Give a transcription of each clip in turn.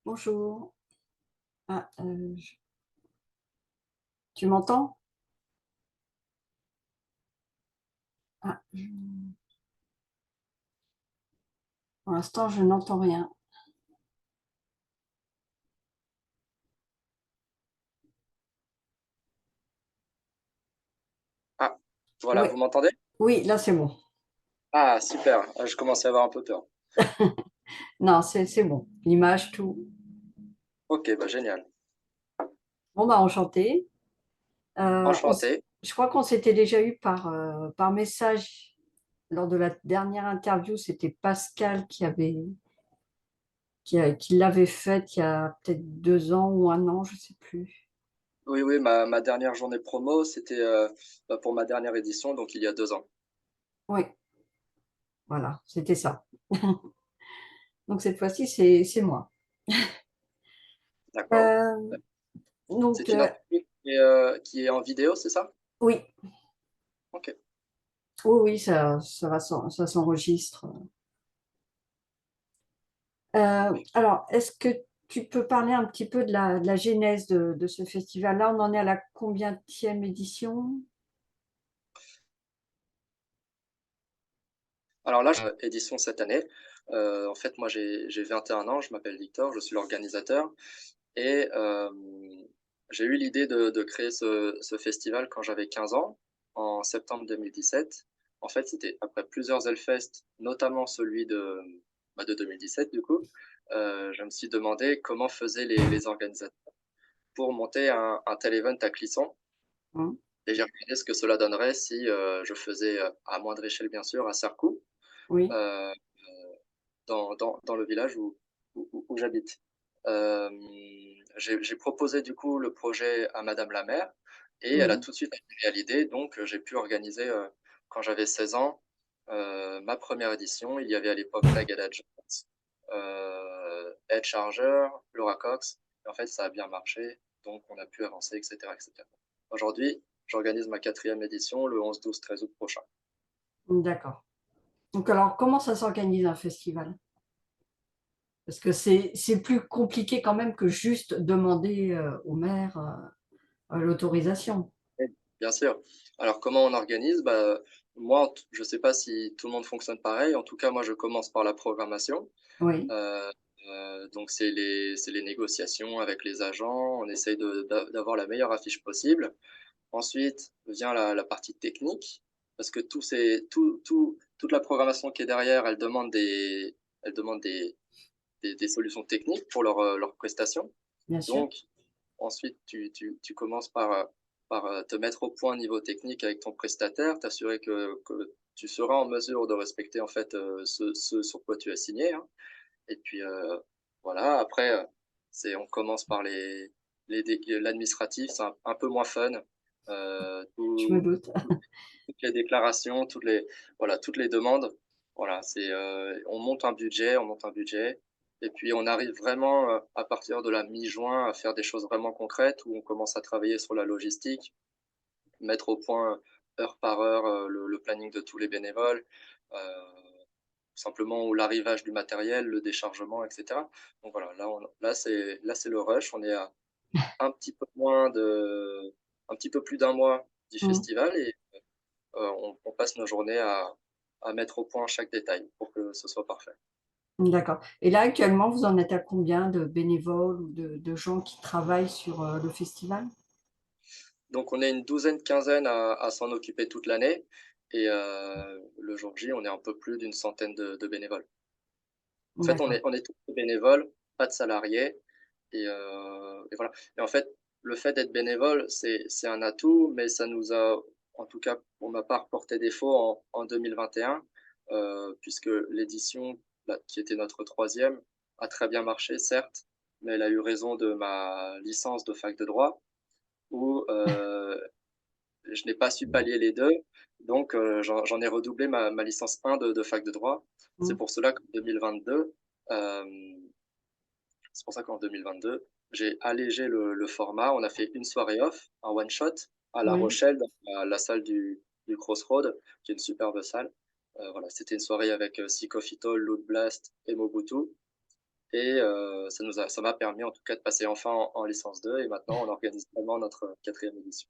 Bonjour. Ah, tu m'entends? Ah, pour l'instant, je n'entends rien. Ah, voilà, Oui, vous m'entendez? oui, là, c'est bon. Ah, super, je commençais à avoir un peu peur. Non, c'est bon. L'image, tout. Ok, bah génial. Bon, bah, enchanté. Enchanté. Je crois qu'on s'était déjà eu par message lors de la dernière interview. C'était Pascal qui l'avait faite il y a peut-être 2 ans ou un an, je ne sais plus. Oui, oui, ma dernière journée promo, c'était pour ma dernière édition, donc il y a 2 ans. Oui, voilà, c'était ça. Donc cette fois-ci, c'est moi. D'accord. Euh, donc, C'est une interview qui est en vidéo, c'est ça? oui, Ok. oui, oui, ça s'enregistre. Alors, est-ce que tu peux parler un petit peu de la genèse de ce festival-là? On en est à la combienième édition? Alors là, édition cette année. En fait, moi, j'ai 21 ans, je m'appelle Victor, je suis l'organisateur et j'ai eu l'idée de créer ce festival quand j'avais 15 ans, en septembre 2017. En fait, c'était après plusieurs Hellfest, notamment celui de 2017 du coup. Je me suis demandé comment faisaient les organisateurs pour monter un tel event à Clisson Hein. et j'ai regardé ce que cela donnerait si je faisais, à moindre échelle bien sûr, à Sarcou. Oui. euh, dans le village où j'habite. J'ai proposé du coup le projet à Madame la maire et elle a Mhm. tout de suite adhéré à l'idée. Donc, j'ai pu organiser, quand j'avais 16 ans, ma première édition. Il y avait à l'époque Tagada Jones, Ed Charger, Laura Cox. Et en fait, ça a bien marché. Donc, on a pu avancer, etc., etc. Aujourd'hui, j'organise ma quatrième édition le 11, 12, 13 août prochain. D'accord. Donc, alors, comment ça s'organise un festival? Parce que c'est plus compliqué quand même que juste demander au maire l'autorisation. Oui, bien sûr. Alors, comment on organise? Bah, moi, je ne sais pas si tout le monde fonctionne pareil. En tout cas, moi, je commence par la programmation. Oui. Euh, donc, c'est les négociations avec les agents. On essaye d'avoir la meilleure affiche possible. Ensuite vient la partie technique, parce que toute la programmation qui est derrière, elle demande des solutions techniques pour leurs prestations. Bien sûr. Donc, ensuite, tu commences par te mettre au point niveau technique avec ton prestataire, t'assurer que tu seras en mesure de respecter en fait ce sur quoi tu as signé, hein. Et puis voilà, après, on commence par l'administratif, c'est un peu moins fun. Je me doute. Toutes les déclarations, toutes les demandes. Voilà, on monte un budget, et puis on arrive vraiment à partir de la mi-juin à faire des choses vraiment concrètes où on commence à travailler sur la logistique, mettre au point heure par heure le planning de tous les bénévoles, simplement l'arrivage du matériel, le déchargement, etc. Donc voilà, là c'est le rush. On est à un petit peu un petit peu plus d'un mois du Mm. festival et on passe nos journées à mettre au point chaque détail pour que ce soit parfait. D'accord. Et là, actuellement, vous en êtes à combien de bénévoles ou de gens qui travaillent sur le festival? Donc on est une douzaine, quinzaine à s'en occuper toute l'année et le jour J, on est un peu plus d'une centaine de bénévoles. En fait, on est, D'accord. on est tous des bénévoles, pas de salariés et voilà. Et en fait, le fait d'être bénévole, c'est un atout, mais ça nous a, en tout cas pour ma part, porté défaut en 2021, puisque l'édition, qui était notre troisième, a très bien marché, certes, mais elle a eu raison de ma licence de fac de droit, où je n'ai pas su pallier les deux, donc j'en ai redoublé ma licence 1 de fac de droit. C'est Mm. pour cela qu'en 2022, euh, c'est pour ça qu'en 2022, j'ai allégé le format. On a fait une soirée off, un one-shot, à La Oui. Rochelle, dans la salle du Crossroad, qui est une superbe salle. Voilà, c'était une soirée avec Psychophytol, Loot Blast et Mobutu. et ça m'a permis en tout cas de passer enfin en licence 2 et maintenant on organise vraiment notre quatrième édition.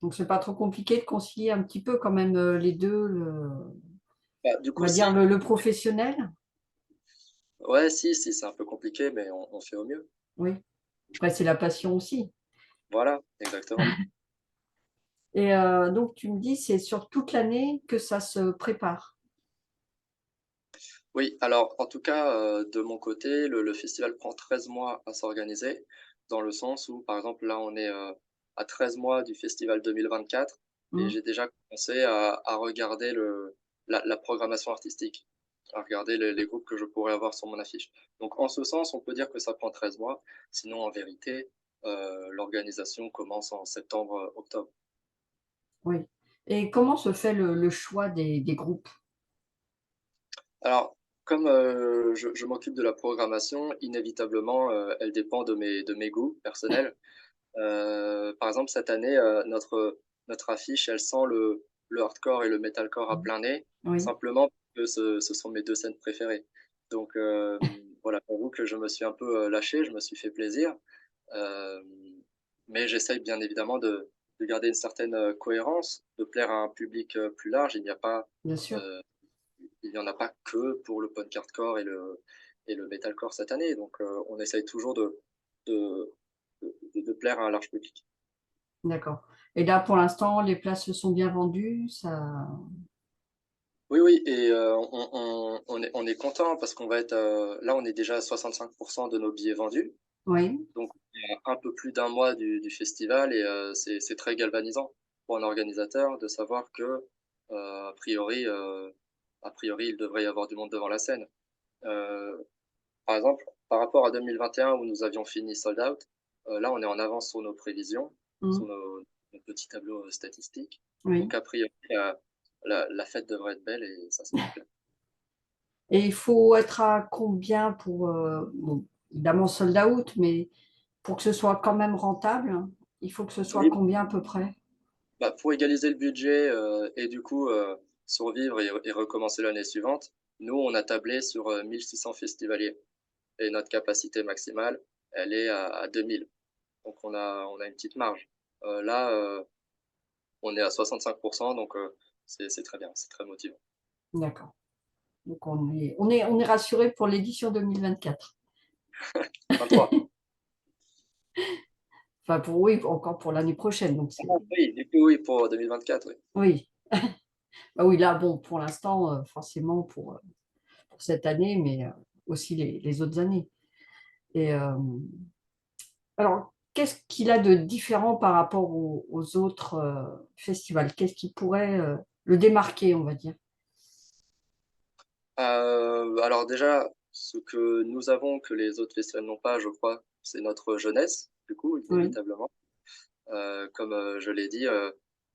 Donc c'est pas trop compliqué de concilier un petit peu quand même les deux, Bah, du on coup va dire si, le professionnel? ouais, si, c'est un peu compliqué, mais on fait au mieux. Oui. Après c'est la passion aussi. Voilà, exactement. Et donc tu me dis, c'est sur toute l'année que ça se prépare? Oui, alors en tout cas, de mon côté, le festival prend 13 mois à s'organiser, dans le sens où, par exemple, là, on est, à 13 mois du festival 2024 et Mmh. j'ai déjà commencé à regarder la programmation artistique, à regarder les groupes que je pourrais avoir sur mon affiche. Donc en ce sens, on peut dire que ça prend 13 mois. Sinon, en vérité, l'organisation commence en septembre, octobre. Oui. Et comment se fait le choix des groupes? Alors, comme, je m'occupe de la programmation, inévitablement, elle dépend de mes goûts personnels. Par exemple, cette année, notre affiche, elle sent le hardcore et le metalcore à Mmh. plein nez, Oui, simplement parce que ce sont mes 2 scènes préférées. Donc, voilà, j'avoue que je me suis un peu, lâché, je me suis fait plaisir, hem, mais j'essaye bien évidemment de garder une certaine, cohérence, de plaire à un public, plus large. bien sûr. Heu, il n'y en a pas que pour le punk hardcore et le metalcore cette année, donc, on essaye toujours de de plaire à un large public. D'accord. Et là, pour l'instant, les places se sont bien vendues, ça Oui, oui et on est content parce qu'on va être, là, on est déjà à 65 de nos billets vendus, oui, donc on est à un peu plus d'un mois du festival et c'est très galvanisant pour un organisateur de savoir que, a priori, il devrait y avoir du monde devant la scène. Heu, Par exemple, par rapport à 2021 où nous avions fini sold out, là, on est en avance sur nos prévisions, mmh, sur nos petits tableaux, statistiques, oui. donc a priori, la fête devrait être belle et ça sera plein. Et il faut être à combien pour, bon, évidemment sold out, mais pour que ce soit quand même rentable, hein, il faut que ce soit Oui, combien à peu près? bah, pour égaliser le budget, et du coup, survivre et recommencer l'année suivante, nous, on a tablé sur, 1 600 festivaliers et notre capacité maximale, elle est à 2 000. Donc on a une petite marge. Là, on est à 65 donc c'est très bien, c'est très motivant. D'accord. Donc on est rassurés pour l'édition 2024. 23. Enfin pour oui, encore pour l'année prochaine, donc Ah c'est oui, du coup, oui, pour 2024, oui. oui. Bah oui, là, bon, pour l'instant, forcément pour cette année, mais aussi les autres années. Et alors, qu'est-ce qu'il a de différent par rapport aux autres, festivals? Qu'est-ce qui pourrait, le démarquer, on va dire? Alors déjà, ce que nous avons que les autres festivals n'ont pas, je crois, c'est notre jeunesse, du coup, Oui. inévitablement. Comme, je l'ai dit,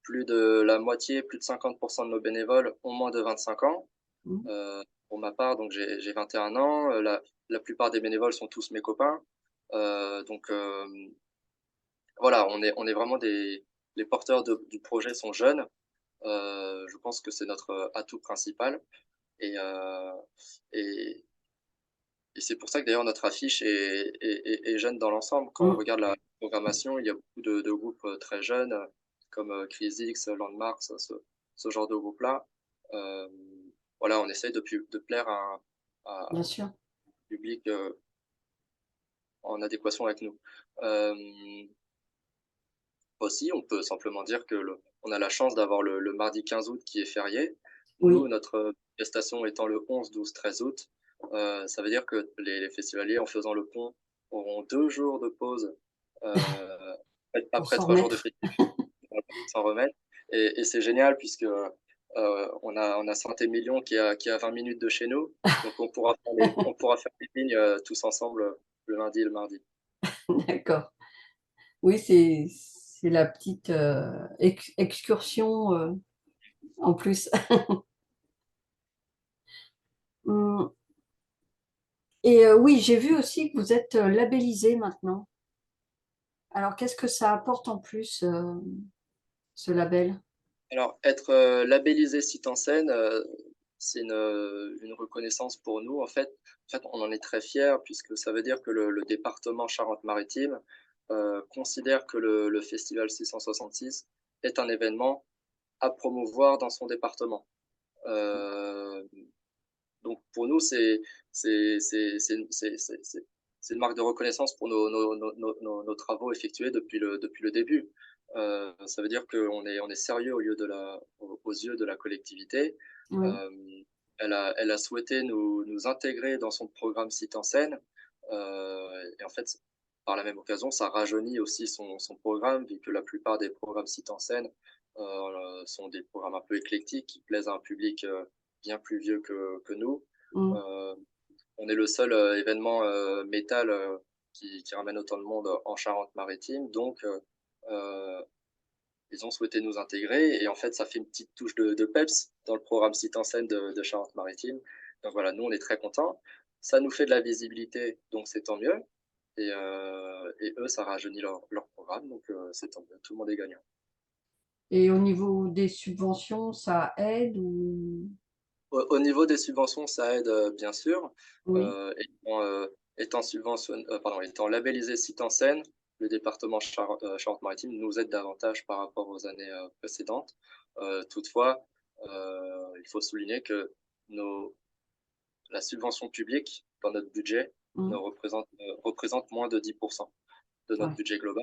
plus de la moitié, plus de 50 de nos bénévoles ont moins de 25 ans. Mmh. Heu, pour ma part, donc j'ai 21 ans, la plupart des bénévoles sont tous mes copains. Donc, voilà, on est vraiment des les porteurs de du projet sont jeunes. Je pense que c'est notre, atout principal et et et c'est pour ça que d'ailleurs notre affiche est jeune dans l'ensemble. Quand on Mmh. regarde la programmation, il y a beaucoup de groupes, très jeunes, comme, Chris Landmark, ce genre de groupe-là. Hem, voilà, on essaye de plaire à Bien sûr. un public, en adéquation avec nous. Hem, Aussi, on peut simplement dire que le on a la chance d'avoir le mardi 15 août qui est férié. Nous, Oui. notre prestation étant le 11, 12, 13 août, ça veut dire que les festivaliers, en faisant le pont, auront 2 jours de pause, Pour après s'en 3 jours de remettre. férié pour s'en remettre et c'est génial puisque, on a Saint-Émilion qui est à 20 minutes de chez nous, donc on pourra faire des lignes, tous ensemble, le lundi et le mardi. D'accord. Oui, c'est la petite, excursion, en plus. Mmh. Et oui, j'ai vu aussi que vous êtes, labellisés maintenant. Alors qu'est-ce que ça apporte en plus, ce label? Alors être, labellisé site en scène, c'est une reconnaissance pour nous. En fait, on en est très fiers puisque ça veut dire que le département Charente-Maritime, considère que le festival 666 est un événement à promouvoir dans son département. Heu, donc pour nous, c'est une marque de reconnaissance pour nos travaux effectués depuis le début. Ça veut dire qu'on est sérieux aux yeux de la collectivité. Oui. Hem, elle a souhaité nous intégrer dans son programme Site en scène, et en fait, par la même occasion, ça rajeunit aussi son programme, vu que la plupart des programmes Site en scène, sont des programmes un peu éclectiques qui plaisent à un public, bien plus vieux que nous. Mmh. Heu, on est le seul, événement, métal, qui ramène autant de monde en Charente-Maritime, donc heu, ils ont souhaité nous intégrer et en fait, ça fait une petite touche de peps dans le programme Site en scène de Charente-Maritime. Donc voilà, nous, on est très contents. Ça nous fait de la visibilité, donc c'est tant mieux et eux, ça rajeunit leur programme, donc c'est tant mieux, tout le monde est gagnant. Et au niveau des subventions, ça aide ou? Au niveau des subventions, ça aide, bien sûr, Oui. étant labellisé Site en scène, le département Charente-Maritime nous aide davantage par rapport aux années, précédentes. Toutefois, il faut souligner que nos la subvention publique dans notre budget Mmh. représente moins de 10 de notre Ouais. budget global.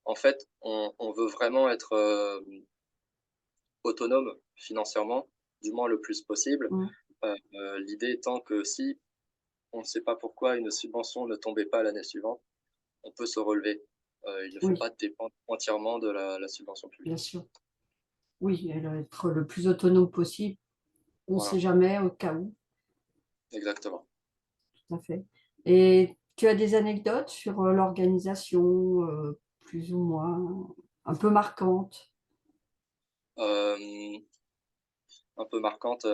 En fait, on veut vraiment être, autonome financièrement, du moins le plus possible. Mmh. L'idée étant que si on ne sait pas pourquoi une subvention ne tombait pas l'année suivante, on peut se relever. Il ne faut Oui, pas dépendre entièrement de la subvention bien publique. sûr. Oui, et être le plus autonome possible. On ne Voilà, sait jamais au cas où. exactement. Tout à fait. Et tu as des anecdotes sur, l'organisation, plus ou moins un peu marquantes? Hem, un peu marquante,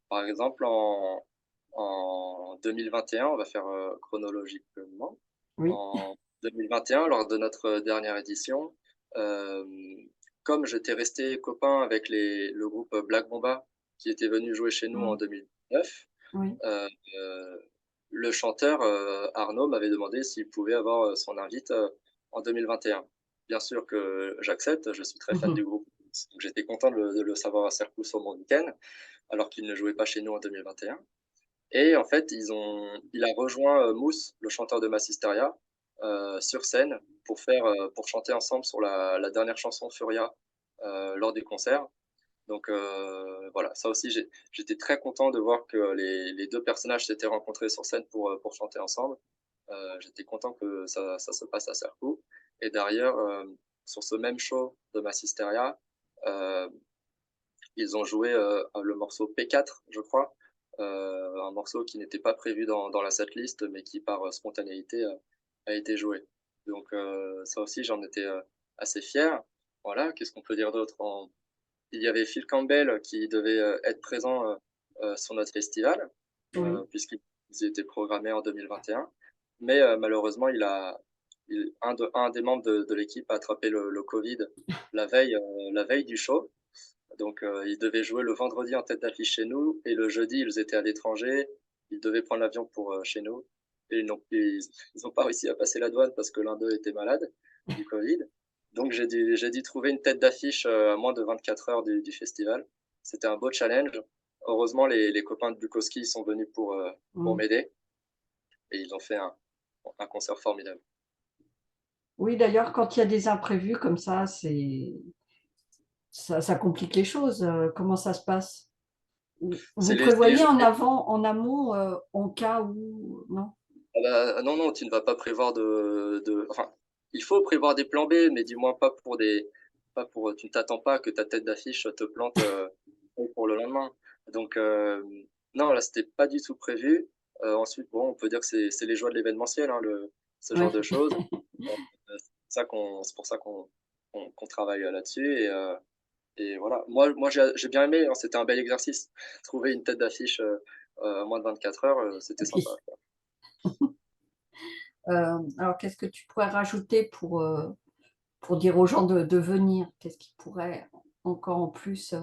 par exemple en 2021, on va faire, chronologiquement. Oui. En 2021, lors de notre dernière édition, hem, comme j'étais resté copain avec le groupe Black Bomba qui était venu jouer chez nous en Mmh. 2009, Oui. heu le chanteur, Arnaud m'avait demandé s'il pouvait avoir, son invite, en 2021. Bien sûr que j'accepte, je suis très fan du groupe, donc j'étais content de le savoir à Sercou sur mon week-end, alors qu'il ne jouait pas chez nous en 2021 et en fait, il a rejoint, Mousse, le chanteur de Massisteria, sur scène pour chanter ensemble sur la dernière chanson Furia, lors du concert. Donc voilà, ça aussi j'étais très content de voir que les 2 personnages s'étaient rencontrés sur scène pour chanter ensemble. J'étais content que ça se passe à Sercou et d'ailleurs, sur ce même show de Massisteria, heu, ils ont joué, le morceau P4, je crois, un morceau qui n'était pas prévu dans la setlist, mais qui par, spontanéité, a été joué. Donc ça aussi j'en étais, assez fier. Voilà, qu'est-ce qu'on peut dire d'autre? Il y avait Phil Campbell qui devait, être présent, sur notre festival, Oui. puisqu'ils étaient programmés en 2021. Mais, malheureusement, un des membres de l'équipe a attrapé le covid la veille du show. Donc, ils devaient jouer le vendredi en tête d'affiche chez nous et le jeudi, ils étaient à l'étranger. Ils devaient prendre l'avion pour, chez nous et ils ont pas réussi à passer la douane parce que l'un d'eux était malade du covid. Donc j'ai dû trouver une tête d'affiche, à moins de 24 heures du festival. C'était un beau challenge. Heureusement, les copains de Bukowski sont venus pour Mmh. m'aider et ils ont fait un concert formidable. Oui, d'ailleurs, quand il y a des imprévus comme ça complique les choses, comment ça se passe? C'est Vous les prévoyez jours en amont, en cas où non? Ah bah, non, non, tu ne vas pas prévoir enfin, il faut prévoir des plans B, mais du moins pas pour, tu ne t'attends pas que ta tête d'affiche te plante, pour le lendemain. Donc, non, là, c'était pas du tout prévu. Ensuite, bon, on peut dire que c'est les joies de l'événementiel, hein, ce genre de Oui. choses. C'est pour ça qu'on travaille, là-dessus et voilà. Moi, j'ai bien aimé, hein, c'était un bel exercice. Trouver une tête d'affiche, à moins de 24 heures, c'était sympa. Oui. Alors qu'est-ce que tu pourrais rajouter pour dire aux gens de venir? Qu'est-ce qui pourrait encore en plus,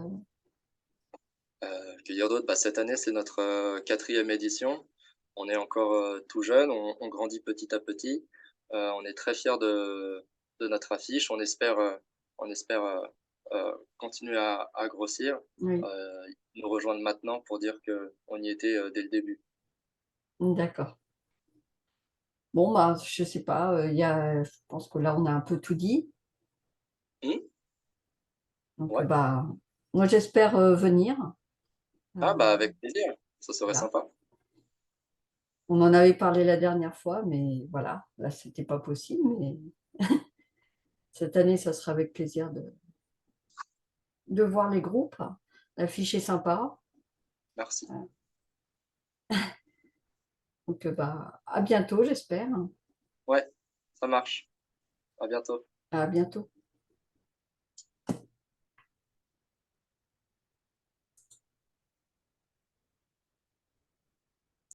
que dire d'autre? Bah, cette année, c'est notre, 4e édition. On est encore, tout jeune, on grandit petit à petit. On est très fiers de notre affiche. On espère continuer à grossir, Oui, nous rejoindre maintenant pour dire qu'on y était, dès le début. d'accord. Bon, bah, je sais pas, je pense que là, on a un peu tout dit. Mmh, Donc, ouais. bah, moi, j'espère, venir. Ah bah, Heu, avec plaisir, ça serait voilà. sympa. On en avait parlé la dernière fois, mais voilà, là, c'était pas possible, mais cette année, ça sera avec plaisir de voir les groupes. L'affiche est sympa. Merci. Heu, donc, bah, à bientôt, j'espère. Ouais, ça marche. À bientôt. À bientôt.